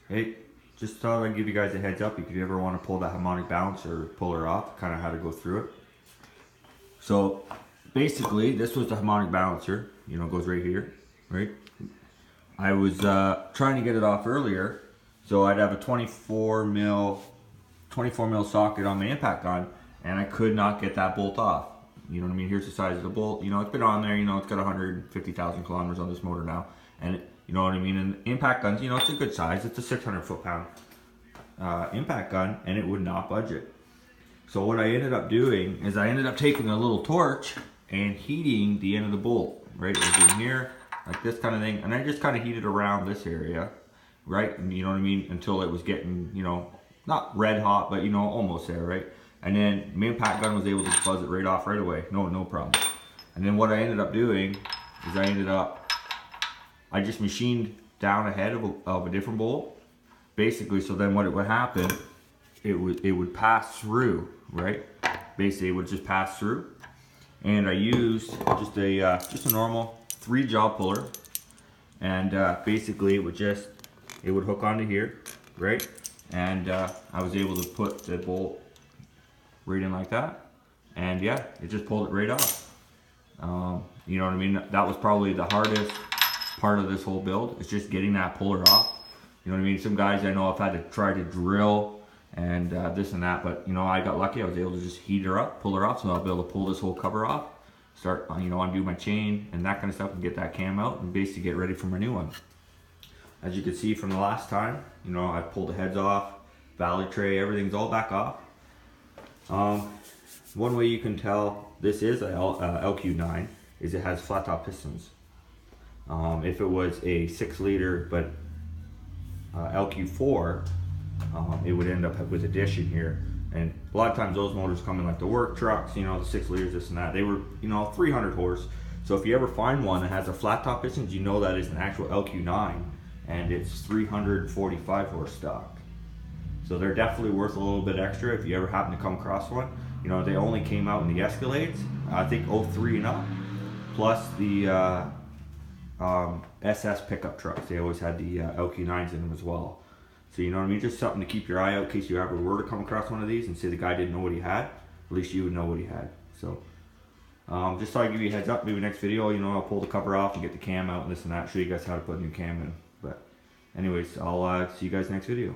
Hey, just thought I'd give you guys a heads up if you ever want to pull that harmonic balance or pull her off, kind of how to go through it. So basically, this was the harmonic balancer, goes right here, right? I was trying to get it off earlier, so I'd have a 24 mil socket on my impact gun, and I could not get that bolt off. You know what I mean? Here's the size of the bolt. It's been on there. It's got 150,000 kilometers on this motor now, and you know what I mean. And impact guns, it's a good size. It's a 600 foot-pound impact gun, and it would not budge it. So what I ended up doing is I ended up taking a little torch and heating the end of the bolt. Right, it was in here, like this kind of thing, and I just kind of heated around this area, right? And you know what I mean, until it was getting, not red hot, but almost there, right? And then my impact gun was able to buzz it right off right away, no problem. And then what I ended up doing is I just machined down a head of a different bolt, basically. So then what would happen, it would pass through, right? Basically, it would just pass through. And I used just a normal 3-jaw puller, and basically it would hook onto here, right? And I was able to put the bolt right in like that, and yeah, it just pulled it right off. You know what I mean? That was probably the hardest part of this whole build, is just getting that puller off. You know what I mean? Some guys I know have had to try to drill and this and that, but I got lucky. I was able to just heat her up, pull her off, so I'll be able to pull this whole cover off, start undo my chain and that kind of stuff, and get that cam out and basically get ready for my new one. As you can see from the last time, I pulled the heads off, valley tray, everything's all back off. One way you can tell this is a lq9 is it has flat top pistons. If it was a 6-liter but lq4, it would end up with a dish in here. And a lot of times those motors come in like the work trucks, the 6 liters, this and that. They were 300 horse. So if you ever find one that has a flat top pistons, that is an actual lq9, and it's 345 horse stock. So they're definitely worth a little bit extra if you ever happen to come across one. They only came out in the Escalades, I think 03 and up, plus the SS pickup trucks. They always had the lq9s in them as well. So you know what I mean? Just something to keep your eye out in case you ever were to come across one of these and say the guy didn't know what he had. At least you would know what he had. So just thought I'd give you a heads up. Maybe next video, I'll pull the cover off and get the cam out and this and that. Show you guys how to put a new cam in. But anyways, I'll see you guys next video.